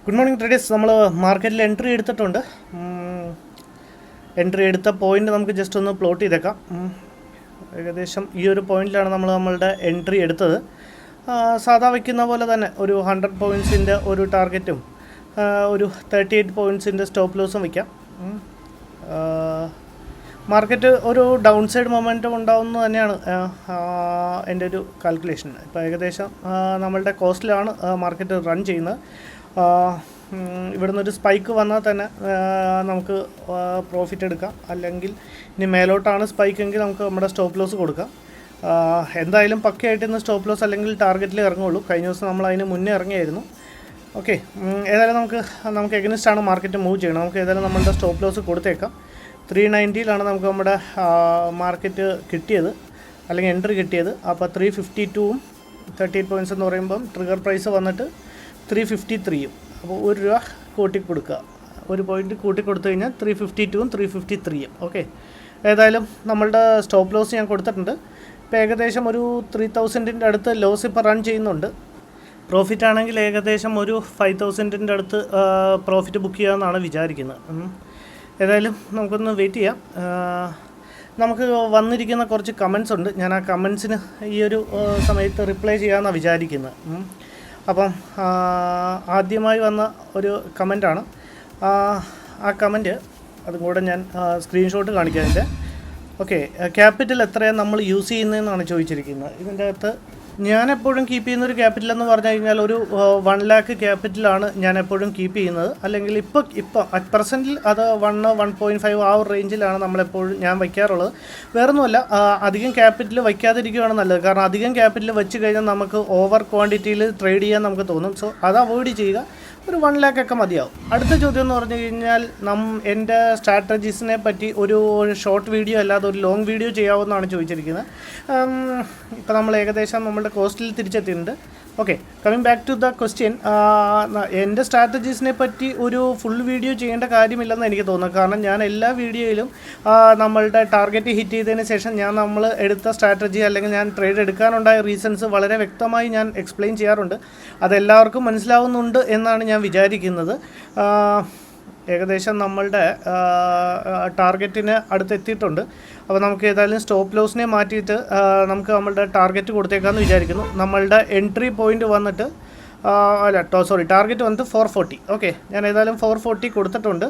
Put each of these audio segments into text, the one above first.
Good morning traders. നമ്മൾ മാർക്കറ്റിൽ entry എടുത്തിട്ടുണ്ട്. എൻട്രി എടുത്ത പോയിൻ്റ് നമുക്ക് ജസ്റ്റ് ഒന്ന് പ്ലോട്ട് ചെയ്തേക്കാം. ഏകദേശം ഈ ഒരു പോയിന്റിലാണ് നമ്മളുടെ എൻട്രി എടുത്തത്. സാധാ വയ്ക്കുന്ന പോലെ തന്നെ ഒരു 100 പോയിൻറ്റ്സിൻ്റെ ഒരു ടാർഗറ്റും ഒരു 38 പോയിൻറ്റ്സിൻ്റെ സ്റ്റോപ്പ് ലോസും വയ്ക്കാം. മാർക്കറ്റ് ഒരു ഡൗൺ സൈഡ് മൊമെൻറ്റം ഉണ്ടാവുമെന്ന് തന്നെയാണ് എൻ്റെ ഒരു കാൽക്കുലേഷൻ. ഇപ്പോൾ ഏകദേശം നമ്മളുടെ കോസ്റ്റിലാണ് മാർക്കറ്റ് റൺ ചെയ്യുന്നത്. ഇവിടെ നിന്നൊരു സ്പൈക്ക് വന്നാൽ തന്നെ നമുക്ക് പ്രോഫിറ്റ് എടുക്കാം. അല്ലെങ്കിൽ ഇനി മേലോട്ടാണ് സ്പൈക്കെങ്കിൽ നമുക്ക് നമ്മുടെ സ്റ്റോപ്പ് ലോസ് കൊടുക്കാം. എന്തായാലും പക്കയായിട്ട് ഇന്ന് സ്റ്റോപ്പ് ലോസ് അല്ലെങ്കിൽ ടാർഗറ്റിൽ ഇറങ്ങുള്ളൂ. കഴിഞ്ഞ ദിവസം നമ്മൾ അതിന് മുന്നേ ഇറങ്ങിയായിരുന്നു. ഓക്കെ, ഏതായാലും നമുക്ക് എഗനിസ്റ്റാണ് മാർക്കറ്റ് മൂവ് ചെയ്യണം. നമുക്ക് ഏതായാലും നമ്മളുടെ സ്റ്റോപ്പ് ലോസ് കൊടുത്തേക്കാം. 390 നമുക്ക് നമ്മുടെ മാർക്കറ്റ് കിട്ടിയത്, അല്ലെങ്കിൽ എൻട്രി കിട്ടിയത്. അപ്പോൾ 352ഉം 38 പോയിൻറ്റ്സ് എന്ന് പറയുമ്പം ട്രിഗർ പ്രൈസ് വന്നിട്ട് 353. അപ്പോൾ ₹1 കൂട്ടി കൊടുക്കുക. ഒരു പോയിൻ്റ് കൂട്ടി കൊടുത്തു കഴിഞ്ഞാൽ 352ഉം 353. ഓക്കെ, ഏതായാലും നമ്മളുടെ സ്റ്റോപ്പ് ലോസ് ഞാൻ കൊടുത്തിട്ടുണ്ട്. ഇപ്പോൾ ഏകദേശം ഒരു 3000-ൻ്റെ അടുത്ത് ലോസ് ഇപ്പോൾ റൺ ചെയ്യുന്നുണ്ട്. പ്രോഫിറ്റ് ആണെങ്കിൽ ഏകദേശം ഒരു 5000-ൻ്റെ അടുത്ത് പ്രോഫിറ്റ് ബുക്ക് ചെയ്യാമെന്നാണ് വിചാരിക്കുന്നത്. ഏതായാലും നമുക്കൊന്ന് വെയിറ്റ് ചെയ്യാം. നമുക്ക് വന്നിരിക്കുന്ന കുറച്ച് കമൻസ് ഉണ്ട്. ഞാൻ ആ കമൻസിന് ഈ ഒരു സമയത്ത് റിപ്ലൈ ചെയ്യാമെന്നാണ് വിചാരിക്കുന്നത്. അപ്പം ആദ്യമായി വന്ന ഒരു കമൻറ്റാണ്. ആ കമൻറ്റ് അതും കൂടെ ഞാൻ സ്ക്രീൻഷോട്ട് കാണിക്കാം. അതിൻ്റെ ഓക്കെ, ക്യാപിറ്റൽ എത്രയാണ് നമ്മൾ യൂസ് ചെയ്യുന്നതെന്നാണ് ചോദിച്ചിരിക്കുന്നത്. ഇതിൻ്റെ അകത്ത് ഞാൻ എപ്പോഴും കീപ്പ് ചെയ്യുന്നൊരു ക്യാപിറ്റൽ എന്ന് പറഞ്ഞു കഴിഞ്ഞാൽ ഒരു 1 lakh ക്യാപിറ്റലാണ് ഞാൻ എപ്പോഴും കീപ്പ് ചെയ്യുന്നത്. അല്ലെങ്കിൽ ഇപ്പോൾ അറ്റ് പ്രസൻറ്റിൽ അത് 1.5 ആ ഒരു റേഞ്ചിലാണ് നമ്മളെപ്പോഴും ഞാൻ വയ്ക്കാറുള്ളത്. വേറൊന്നുമല്ല, അധികം ക്യാപിറ്റൽ വയ്ക്കാതിരിക്കുകയാണ് നല്ലത്. കാരണം അധികം ക്യാപിറ്റൽ വെച്ച് കഴിഞ്ഞാൽ നമുക്ക് ഓവർ ക്വാണ്ടിറ്റിയിൽ ട്രേഡ് ചെയ്യാൻ നമുക്ക് തോന്നും. സോ അത് അവോയ്ഡ് ചെയ്യുക. ഒരു 1 lakh ഒക്കെ മതിയാവും. അടുത്ത ചോദ്യം എന്ന് പറഞ്ഞു കഴിഞ്ഞാൽ എൻ്റെ സ്ട്രാറ്റജീസിനെ പറ്റി ഒരു ഷോർട്ട് വീഡിയോ അല്ലാതെ ഒരു ലോങ് വീഡിയോ ചെയ്യാവുന്നതാണ് ചോദിച്ചിരിക്കുന്നത്. ഇപ്പോൾ നമ്മൾ ഏകദേശം നമ്മളുടെ കോസ്റ്റിൽ തിരിച്ചെത്തിയിട്ടുണ്ട്. Okay, coming back to the question. എൻ്റെ സ്ട്രാറ്റജീസിനെ പറ്റി ഒരു ഫുൾ വീഡിയോ ചെയ്യേണ്ട കാര്യമില്ലെന്ന് എനിക്ക് തോന്നുന്നു. കാരണം ഞാൻ എല്ലാ വീഡിയോയിലും നമ്മളുടെ ടാർഗറ്റ് ഹിറ്റ് ചെയ്തതിന് ശേഷം നമ്മൾ എടുത്ത സ്ട്രാറ്റജി അല്ലെങ്കിൽ ഞാൻ ട്രേഡ് എടുക്കാനുണ്ടായ റീസൺസ് വളരെ വ്യക്തമായി ഞാൻ എക്സ്പ്ലെയിൻ ചെയ്യാറുണ്ട്. അതെല്ലാവർക്കും മനസ്സിലാവുന്നുണ്ട് എന്നാണ് ഞാൻ വിചാരിക്കുന്നത്. ഏകദേശം നമ്മളുടെ ടാർഗറ്റിന് അടുത്തെത്തിയിട്ടുണ്ട്. അപ്പോൾ നമുക്ക് ഏതായാലും സ്റ്റോപ്പ് ലോസിനെ മാറ്റിയിട്ട് നമുക്ക് നമ്മളുടെ ടാർഗറ്റ് കൊടുത്തേക്കാമെന്ന് വിചാരിക്കുന്നു. നമ്മളുടെ എൻട്രി പോയിൻ്റ് വന്നിട്ട് ടാർഗറ്റ് വന്നിട്ട് 440. ഓക്കെ, ഞാൻ ഏതായാലും 440 കൊടുത്തിട്ടുണ്ട്.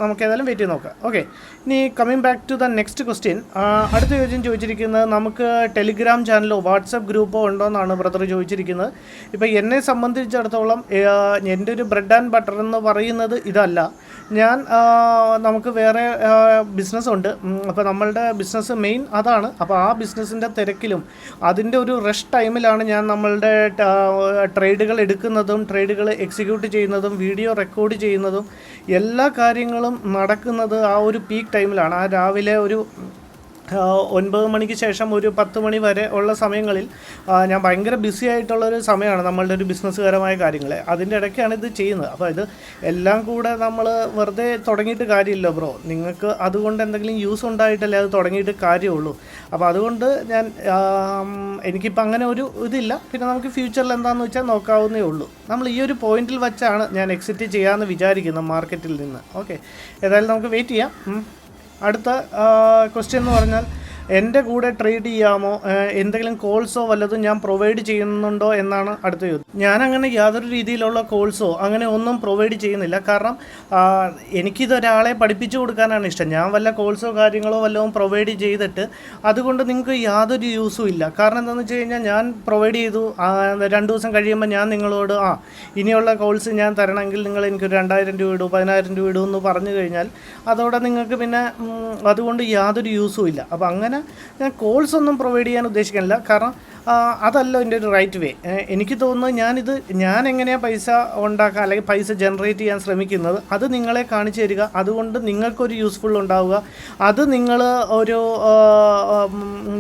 നമുക്ക് ഏതായാലും വെയിറ്റ് ചെയ്ത് നോക്കാം. ഓക്കെ, ഇനി coming back to the next question. അടുത്ത ചോദ്യം ചോദിച്ചിരിക്കുന്നത് നമുക്ക് ടെലിഗ്രാം ചാനലോ വാട്സപ്പ് ഗ്രൂപ്പോ ഉണ്ടോ എന്നാണ് ബ്രദർ ചോദിച്ചിരിക്കുന്നത്. ഇപ്പോൾ എന്നെ സംബന്ധിച്ചിടത്തോളം എൻ്റെ ഒരു ബ്രെഡ് ആൻഡ് ബട്ടർ എന്ന് പറയുന്നത് ഇതല്ല. നമുക്ക് വേറെ ബിസിനസ്സുണ്ട്. അപ്പോൾ നമ്മളുടെ ബിസിനസ് മെയിൻ അതാണ്. അപ്പോൾ ആ ബിസിനസ്സിൻ്റെ തിരക്കിലും അതിൻ്റെ ഒരു റഷ് ടൈമിലാണ് ഞാൻ നമ്മളുടെ ട്രേഡുകൾ എടുക്കുന്നതും ട്രേഡുകൾ എക്സിക്യൂട്ട് ചെയ്യുന്നതും വീഡിയോ റെക്കോർഡ് ചെയ്യുന്നതും എല്ലാ കാര്യങ്ങളും നടക്കുന്നത് ആ ഒരു പീക്ക് ടൈമിലാണ്. ആ രാവിലെ ഒരു 9 മണിക്ക് ശേഷം ഒരു 10 മണി വരെ ഉള്ള സമയങ്ങളിൽ ഞാൻ ഭയങ്കര ബിസി ആയിട്ടുള്ളൊരു സമയമാണ് നമ്മളുടെ ഒരു ബിസിനസ്സുപരമായ കാര്യങ്ങൾ. അതിൻ്റെ ഇടയ്ക്കാണ് ഇത് ചെയ്യുന്നത്. അപ്പോൾ ഇത് എല്ലാം കൂടെ നമ്മൾ വെറുതെ തുടങ്ങിയിട്ട് കാര്യമില്ല ബ്രോ. നിങ്ങൾക്ക് അതുകൊണ്ട് എന്തെങ്കിലും യൂസ് ഉണ്ടായിട്ടല്ലേ അത് തുടങ്ങിയിട്ട് കാര്യമുള്ളൂ. അപ്പോൾ അതുകൊണ്ട് എനിക്കിപ്പോൾ അങ്ങനെ ഒരു ഇതില്ല. പിന്നെ നമുക്ക് ഫ്യൂച്ചറിൽ എന്താണെന്ന് വെച്ചാൽ നോക്കാവുന്നേ ഉള്ളൂ. നമ്മൾ ഈ ഒരു പോയിന്റിൽ വെച്ചാണ് ഞാൻ എക്സിറ്റ് ചെയ്യാമെന്ന് വിചാരിക്കുന്നത് മാർക്കറ്റിൽ നിന്ന്. ഓക്കെ, ഏതായാലും നമുക്ക് വെയിറ്റ് ചെയ്യാം. അടുത്ത ക്വസ്റ്റ്യൻ എന്ന് പറഞ്ഞാൽ എൻ്റെ കൂടെ ട്രേഡ് ചെയ്യാമോ, എന്തെങ്കിലും കോൾസോ വല്ലതും ഞാൻ പ്രൊവൈഡ് ചെയ്യുന്നുണ്ടോ എന്നാണ് അടുത്ത ചോദ്യം. ഞാനങ്ങനെ യാതൊരു രീതിയിലുള്ള കോൾസോ അങ്ങനെ ഒന്നും പ്രൊവൈഡ് ചെയ്യുന്നില്ല. കാരണം എനിക്കിതൊരാളെ പഠിപ്പിച്ചു കൊടുക്കാനാണ് ഇഷ്ടം. ഞാൻ വല്ല കോൾസോ കാര്യങ്ങളോ വല്ലതും പ്രൊവൈഡ് ചെയ്തിട്ട് അതുകൊണ്ട് നിങ്ങൾക്ക് യാതൊരു യൂസും ഇല്ല. കാരണം എന്താണെന്ന് വെച്ച് കഴിഞ്ഞാൽ ഞാൻ പ്രൊവൈഡ് ചെയ്തു, 2 ദിവസം കഴിയുമ്പോൾ ഞാൻ നിങ്ങളോട് ഇനിയുള്ള കോൾസ് ഞാൻ തരണമെങ്കിൽ നിങ്ങൾ എനിക്കൊരു 2000 രൂപ ഇടൂ, 10000 രൂപ ഇടൂ എന്ന് പറഞ്ഞു കഴിഞ്ഞാൽ അതോടെ നിങ്ങൾക്ക് പിന്നെ അതുകൊണ്ട് യാതൊരു യൂസും ഇല്ല. അപ്പോൾ അങ്ങനെ ഞാൻ കോൾസ് ഒന്നും പ്രൊവൈഡ് ചെയ്യാൻ ഉദ്ദേശിക്കുന്നില്ല. കാരണം അതല്ല എൻ്റെ ഒരു റൈറ്റ് വേ. എനിക്ക് തോന്നുന്നത് ഞാൻ എങ്ങനെയാണ് പൈസ ഉണ്ടാക്കുക അല്ലെങ്കിൽ പൈസ ജനറേറ്റ് ചെയ്യാൻ ശ്രമിക്കുന്നത് അത് നിങ്ങളെ കാണിച്ചു തരിക. അതുകൊണ്ട് നിങ്ങൾക്കൊരു യൂസ്ഫുൾ ഉണ്ടാവുക. അത്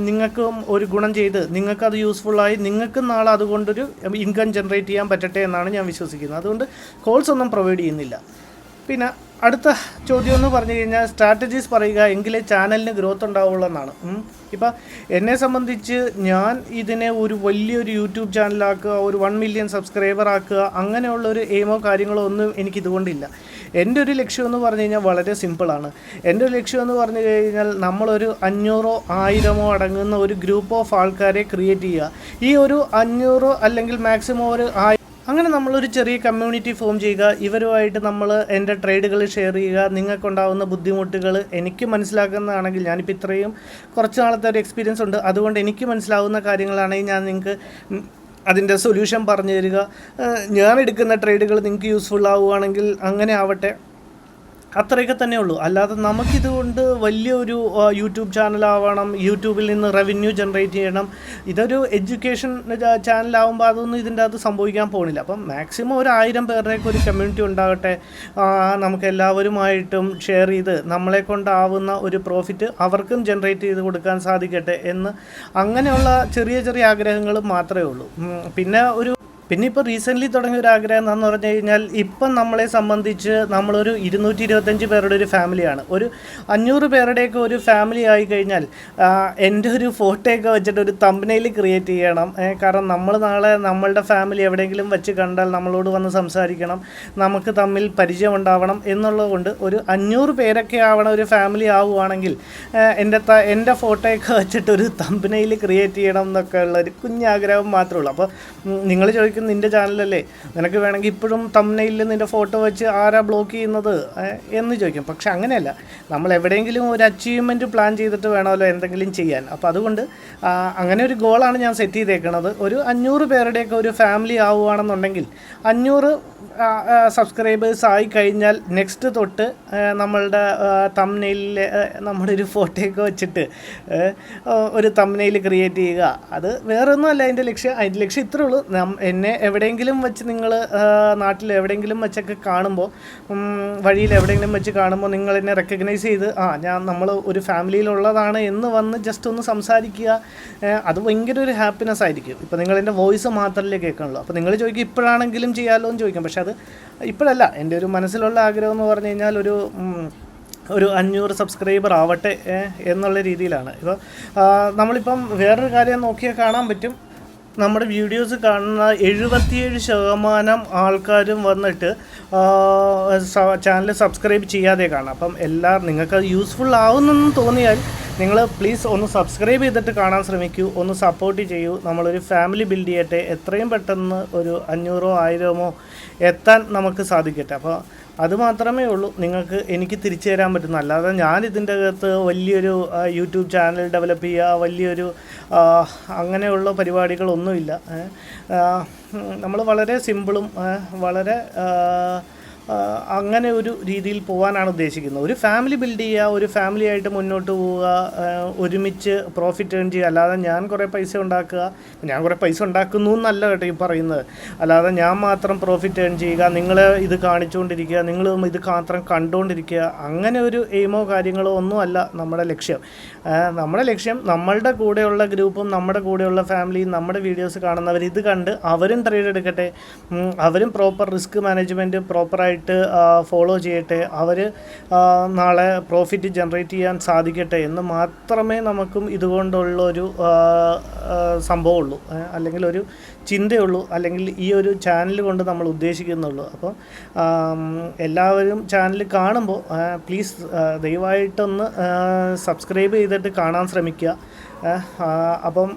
നിങ്ങൾക്കും ഒരു ഗുണം ചെയ്ത് നിങ്ങൾക്കത് യൂസ്ഫുള്ളായി നിങ്ങൾക്ക് നാളെ അതുകൊണ്ടൊരു ഇൻകം ജനറേറ്റ് ചെയ്യാൻ പറ്റട്ടെ എന്നാണ് ഞാൻ വിശ്വസിക്കുന്നത്. അതുകൊണ്ട് കോൾസ് ഒന്നും പ്രൊവൈഡ് ചെയ്യുന്നില്ല. പിന്നെ അടുത്ത ചോദ്യം എന്ന് പറഞ്ഞു കഴിഞ്ഞാൽ സ്ട്രാറ്റജീസ് പറയുക എങ്കിലേ ചാനലിന് ഗ്രോത്ത് ഉണ്ടാവുള്ളൂ എന്നാണ്. ഇപ്പം എന്നെ സംബന്ധിച്ച് ഞാൻ ഇതിനെ ഒരു വലിയൊരു യൂട്യൂബ് ചാനലാക്കുക, ഒരു 1 മില്യൺ സബ്സ്ക്രൈബർ ആക്കുക, അങ്ങനെയുള്ളൊരു എയിമോ കാര്യങ്ങളോ ഒന്നും എനിക്കിതുകൊണ്ടില്ല. എൻ്റെ ഒരു ലക്ഷ്യം എന്ന് പറഞ്ഞു കഴിഞ്ഞാൽ വളരെ സിമ്പിളാണ്. എൻ്റെ ഒരു ലക്ഷ്യം എന്ന് പറഞ്ഞു കഴിഞ്ഞാൽ നമ്മളൊരു 500 1000 അടങ്ങുന്ന ഒരു ഗ്രൂപ്പ് ഓഫ് ആൾക്കാരെ ക്രിയേറ്റ് ചെയ്യുക. ഈ ഒരു 500 അല്ലെങ്കിൽ മാക്സിമം ഒരു 1000 അങ്ങനെ നമ്മളൊരു ചെറിയ കമ്മ്യൂണിറ്റി ഫോം ചെയ്യുക. ഇവരുമായിട്ട് നമ്മൾ എൻ്റെ ട്രേഡുകൾ ഷെയർ ചെയ്യുക. നിങ്ങൾക്കുണ്ടാകുന്ന ബുദ്ധിമുട്ടുകൾ എനിക്ക് മനസ്സിലാക്കുന്നതാണെങ്കിൽ, ഞാനിപ്പോൾ ഇത്രയും കുറച്ച് നാളത്തെ ഒരു എക്സ്പീരിയൻസ് ഉണ്ട്, അതുകൊണ്ട് എനിക്ക് മനസ്സിലാവുന്ന കാര്യങ്ങളാണെങ്കിൽ ഞാൻ നിങ്ങൾക്ക് അതിൻ്റെ സൊല്യൂഷൻ പറഞ്ഞു തരിക. ഞാൻ എടുക്കുന്ന ട്രേഡുകൾ നിങ്ങൾക്ക് യൂസ്ഫുൾ ആവുകയാണെങ്കിൽ അങ്ങനെ ആവട്ടെ. അത്രയൊക്കെ തന്നെ ഉള്ളൂ. അല്ലാതെ നമുക്കിതുകൊണ്ട് വലിയൊരു യൂട്യൂബ് ചാനലാവണം, യൂട്യൂബിൽ നിന്ന് റവന്യൂ ജനറേറ്റ് ചെയ്യണം, ഇതൊരു എഡ്യൂക്കേഷൻ ചാനലാവുമ്പോൾ അതൊന്നും ഇതിൻ്റെ അകത്ത് സംഭവിക്കാൻ പോകുന്നില്ല. അപ്പം മാക്സിമം ഒരു 1000 പേരുടെയൊക്കെ ഒരു കമ്മ്യൂണിറ്റി ഉണ്ടാകട്ടെ. നമുക്ക് എല്ലാവരുമായിട്ടും ഷെയർ ചെയ്ത് നമ്മളെ കൊണ്ടാവുന്ന ഒരു പ്രോഫിറ്റ് അവർക്കും ജനറേറ്റ് ചെയ്ത് കൊടുക്കാൻ സാധിക്കട്ടെ എന്ന്, അങ്ങനെയുള്ള ചെറിയ ചെറിയ ആഗ്രഹങ്ങൾ മാത്രമേ ഉള്ളൂ. പിന്നെ ഇപ്പോൾ റീസെൻ്റ്ലി തുടങ്ങിയ ഒരു ആഗ്രഹം എന്ന് പറഞ്ഞു കഴിഞ്ഞാൽ, ഇപ്പം നമ്മളെ സംബന്ധിച്ച് നമ്മളൊരു 225 പേരുടെ ഒരു ഫാമിലിയാണ്. ഒരു 500 പേരുടെയൊക്കെ ഒരു ഫാമിലി ആയി കഴിഞ്ഞാൽ എൻ്റെ ഒരു ഫോട്ടോയൊക്കെ വെച്ചിട്ട് ഒരു തംബ്നെയിൽ ക്രിയേറ്റ് ചെയ്യണം. കാരണം നമ്മൾ നാളെ നമ്മളുടെ ഫാമിലി എവിടെയെങ്കിലും വെച്ച് കണ്ടാൽ നമ്മളോട് വന്ന് സംസാരിക്കണം, നമുക്ക് തമ്മിൽ പരിചയം ഉണ്ടാവണം എന്നുള്ളത് കൊണ്ട് ഒരു 500 പേരൊക്കെ ആവണ ഒരു ഫാമിലി ആവുകയാണെങ്കിൽ എൻ്റെ ഫോട്ടോയൊക്കെ വെച്ചിട്ട് ഒരു തംബ്നെയിൽ ക്രിയേറ്റ് ചെയ്യണം എന്നൊക്കെ ഉള്ളൊരു കുഞ്ഞാഗ്രഹം മാത്രമേ ഉള്ളൂ. അപ്പോൾ നിങ്ങൾ ചോദിക്കും, നിൻ്റെ ചാനലല്ലേ, നിനക്ക് വേണമെങ്കിൽ ഇപ്പോഴും തംബ്നെയിലിൽ നിൻ്റെ ഫോട്ടോ വെച്ച് ആരാ ബ്ലോക്ക് ചെയ്യുന്നത് എന്ന് ചോദിക്കും. പക്ഷെ അങ്ങനെയല്ല, നമ്മൾ എവിടെയെങ്കിലും ഒരു അച്ചീവ്മെൻറ്റ് പ്ലാൻ ചെയ്തിട്ട് വേണമല്ലോ എന്തെങ്കിലും ചെയ്യാൻ. അപ്പോൾ അതുകൊണ്ട് അങ്ങനെ ഒരു ഗോളാണ് ഞാൻ സെറ്റ് ചെയ്തേക്കുന്നത്. ഒരു 500 പേരുടെയൊക്കെ ഒരു ഫാമിലി ആവുകയാണെന്നുണ്ടെങ്കിൽ 500 സബ്സ്ക്രൈബേഴ്സ് ആയി കഴിഞ്ഞാൽ നെക്സ്റ്റ് തൊട്ട് നമ്മളുടെ തംബ്നെയിലിൽ നമ്മുടെ ഒരു ഫോട്ടോയൊക്കെ വെച്ചിട്ട് ഒരു തംബ്നെയിൽ ക്രിയേറ്റ് ചെയ്യുക. അത് വേറൊന്നുമല്ല അതിൻ്റെ ലക്ഷ്യം ഇത്രേ ഉള്ളൂ. എന്നെ എവിടെയെങ്കിലും വെച്ച് നിങ്ങൾ നാട്ടിൽ എവിടെയെങ്കിലും വെച്ചൊക്കെ കാണുമ്പോൾ, വഴിയിൽ എവിടെയെങ്കിലും വെച്ച് കാണുമ്പോൾ നിങ്ങൾ എന്നെ റെക്കഗ്നൈസ് ചെയ്ത് നമ്മൾ ഒരു ഫാമിലിയിലുള്ളതാണ് എന്ന് വന്ന് ജസ്റ്റ് ഒന്ന് സംസാരിക്കുക. അത് ഭയങ്കര ഒരു ഹാപ്പിനെസ് ആയിരിക്കും. ഇപ്പോൾ നിങ്ങളെൻ്റെ വോയിസ് മാത്രമല്ലേ കേൾക്കണുള്ളൂ. അപ്പോൾ നിങ്ങൾ ചോദിക്കും ഇപ്പോഴാണെങ്കിലും ചെയ്യാമല്ലോ എന്ന് ചോദിക്കും. പക്ഷെ അത് ഇപ്പോഴല്ല. എൻ്റെ ഒരു മനസ്സിലുള്ള ആഗ്രഹം എന്ന് പറഞ്ഞു കഴിഞ്ഞാൽ ഒരു 500 സബ്സ്ക്രൈബർ ആവട്ടെ എന്നുള്ള രീതിയിലാണ്. ഇപ്പോൾ നമ്മളിപ്പം വേറൊരു കാര്യം നോക്കിയാൽ കാണാൻ പറ്റും, നമ്മുടെ വീഡിയോസ് കാണുന്ന 77% ആൾക്കാരും വന്നിട്ട് ചാനൽ സബ്സ്ക്രൈബ് ചെയ്യാതെ കാണാം. അപ്പം നിങ്ങൾക്ക് യൂസ്ഫുൾ ആവുന്നെന്ന് തോന്നിയാൽ നിങ്ങൾ പ്ലീസ് ഒന്ന് സബ്സ്ക്രൈബ് ചെയ്തിട്ട് കാണാൻ ശ്രമിക്കൂ, ഒന്ന് സപ്പോർട്ട് ചെയ്യൂ. നമ്മളൊരു ഫാമിലി ബിൽഡ് ചെയ്യട്ടെ, എത്രയും പെട്ടെന്ന് ഒരു 500 1000 എത്താൻ നമുക്ക് സാധിക്കട്ടെ. അപ്പോൾ അതുമാത്രമേ ഉള്ളൂ എനിക്ക് തിരിച്ചു തരാൻ പറ്റുന്നു. അല്ലാതെ ഞാൻ ഇതിൻ്റെ അകത്ത് വലിയൊരു യൂട്യൂബ് ചാനൽ ഡെവലപ്പ് ചെയ്യുക, വലിയൊരു അങ്ങനെയുള്ള പരിപാടികളൊന്നുമില്ല. നമ്മൾ വളരെ സിമ്പിളും വളരെ അങ്ങനെ ഒരു രീതിയിൽ പോകാനാണ് ഉദ്ദേശിക്കുന്നത്. ഒരു ഫാമിലി ബിൽഡ് ചെയ്യുക, ഒരു ഫാമിലിയായിട്ട് മുന്നോട്ട് പോവുക, ഒരുമിച്ച് പ്രോഫിറ്റ് ഏൺ ചെയ്യുക. അല്ലാതെ ഞാൻ കുറേ പൈസ ഉണ്ടാക്കുക, ഞാൻ കുറേ പൈസ ഉണ്ടാക്കുന്നു എന്നല്ല കേട്ടോ ഈ പറയുന്നത്. അല്ലാതെ ഞാൻ മാത്രം പ്രോഫിറ്റ് ഏൺ ചെയ്യുക, നിങ്ങൾ ഇത് കാണിച്ചുകൊണ്ടിരിക്കുക, നിങ്ങൾ ഇത് മാത്രം കണ്ടുകൊണ്ടിരിക്കുക, അങ്ങനെ ഒരു എയിമോ കാര്യങ്ങളോ ഒന്നും അല്ല നമ്മുടെ ലക്ഷ്യം. നമ്മുടെ ലക്ഷ്യം നമ്മളുടെ കൂടെയുള്ള ഗ്രൂപ്പും നമ്മുടെ കൂടെയുള്ള ഫാമിലിയും നമ്മുടെ വീഡിയോസ് കാണുന്നവർ ഇത് കണ്ട് അവരും ട്രേഡ് എടുക്കട്ടെ, അവരും പ്രോപ്പർ റിസ്ക് മാനേജ്മെൻറ്റ് പ്രോപ്പറായിട്ട് ഫോളോ ചെയ്യട്ടെ, അവർ നാളെ പ്രോഫിറ്റ് ജനറേറ്റ് ചെയ്യാൻ സാധിക്കട്ടെ എന്ന് മാത്രമേ നമുക്കും ഇതുകൊണ്ടുള്ളൊരു സംഭവമുള്ളൂ, അല്ലെങ്കിൽ ഒരു ചിന്തയുള്ളൂ, അല്ലെങ്കിൽ ഈ ഒരു ചാനൽ കൊണ്ട് നമ്മൾ ഉദ്ദേശിക്കുന്നുള്ളൂ. അപ്പോൾ എല്ലാവരും ചാനൽ കാണുമ്പോൾ പ്ലീസ് ദയവായിട്ടൊന്ന് സബ്സ്ക്രൈബ് ചെയ്തിട്ട് കാണാൻ ശ്രമിക്കുക. അപ്പം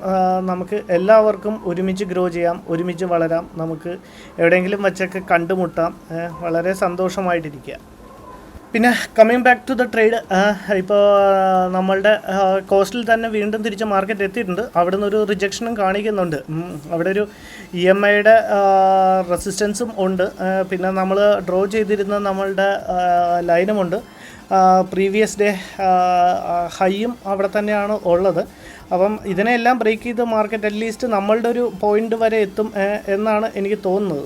നമുക്ക് എല്ലാവർക്കും ഒരുമിച്ച് ഗ്രോ ചെയ്യാം, ഒരുമിച്ച് വളരാം, നമുക്ക് എവിടെയെങ്കിലും വച്ചൊക്കെ കണ്ടുമുട്ടാം, വളരെ സന്തോഷമായിട്ടിരിക്കുക. പിന്നെ coming back to the trade, ഇപ്പോൾ നമ്മളുടെ കോസ്റ്റിൽ തന്നെ വീണ്ടും തിരിച്ച് മാർക്കറ്റ് എത്തിയിട്ടുണ്ട്. അവിടെ നിന്നൊരു റിജക്ഷനും കാണിക്കുന്നുണ്ട്. അവിടെ ഒരു EMIയുടെ റെസിസ്റ്റൻസും ഉണ്ട്. പിന്നെ നമ്മൾ ഡ്രോ ചെയ്തിരുന്ന നമ്മളുടെ ലൈനുമുണ്ട്. പ്രീവിയസ് ഡേ ഹൈയും അവിടെ തന്നെയാണ് ഉള്ളത്. അപ്പം ഇതിനെല്ലാം ബ്രേക്ക് ചെയ്ത് മാർക്കറ്റ് അറ്റ്ലീസ്റ്റ് നമ്മളുടെ ഒരു പോയിൻ്റ് വരെ എത്തും എന്നാണ് എനിക്ക് തോന്നുന്നത്.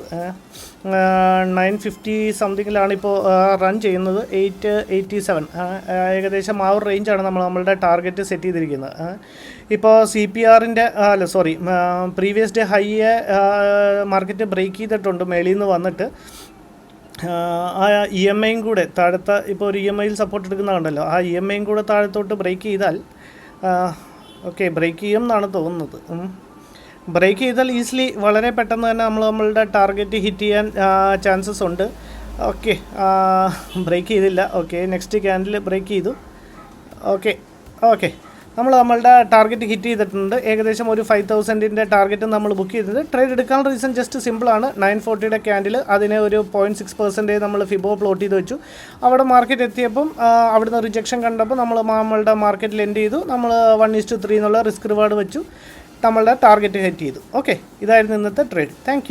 950 സംതിങ്ങിലാണ് ഇപ്പോൾ റൺ ചെയ്യുന്നത്. 887 ഏകദേശം ആ ഒരു റേഞ്ചാണ് നമ്മളുടെ ടാർഗറ്റ് സെറ്റ് ചെയ്തിരിക്കുന്നത്. ഇപ്പോൾ CPRൻ്റെ പ്രീവിയസ് ഡേ ഹൈയെ മാർക്കറ്റ് ബ്രേക്ക് ചെയ്തിട്ടുണ്ട് മേളിൽ നിന്ന് വന്നിട്ട്. ആ ഇ എം ഐയും കൂടെ താഴത്തെ ഇപ്പോൾ ഒരു ഇ എം ഐയിൽ സപ്പോർട്ട് എടുക്കുന്നതുണ്ടല്ലോ, ആ ഇ എം ഐയും കൂടെ താഴത്തോട്ട് ബ്രേക്ക് ചെയ്താൽ ഓക്കെ ബ്രേക്ക് ചെയ്യും എന്നാണ് തോന്നുന്നത്. ബ്രേക്ക് ചെയ്താൽ ഈസിലി വളരെ പെട്ടെന്ന് തന്നെ നമ്മളുടെ ടാർഗറ്റ് ഹിറ്റ് ചെയ്യാൻ ചാൻസസ് ഉണ്ട്. ഓക്കെ ബ്രേക്ക് ചെയ്തില്ല. ഓക്കെ നെക്സ്റ്റ് ക്യാൻഡിൽ ബ്രേക്ക് ചെയ്തു. ഓക്കെ നമ്മളുടെ ടാർഗറ്റ് ഹിറ്റ് ചെയ്തിട്ടുണ്ട്. ഏകദേശം ഒരു 5000-ൻ്റെ ടാർഗറ്റ് നമ്മൾ ബുക്ക് ചെയ്തത്. ട്രേഡ് എടുക്കാനുള്ള റീസൺ ജസ്റ്റ് സിമ്പിളാണ്. 940 ക്യാൻഡിൽ അതിനെ ഒരു 0.6% നമ്മൾ ഫിബോ പ്ലോട്ട് ചെയ്ത് വെച്ചു. അവിടെ മാർക്കറ്റ് എത്തിയപ്പം അവിടുന്ന് റിജക്ഷൻ കണ്ടപ്പോൾ നമ്മളുടെ മാർക്കറ്റിൽ എൻഡ് ചെയ്തു. നമ്മൾ 1:3 എന്നുള്ള റിസ്ക് റിവാർഡ് വെച്ചു. നമ്മളുടെ ടാർഗറ്റ് ഹിറ്റ് ചെയ്തു. ഓക്കെ ഇതായിരുന്നു ഇന്നത്തെ ട്രേഡ്. താങ്ക്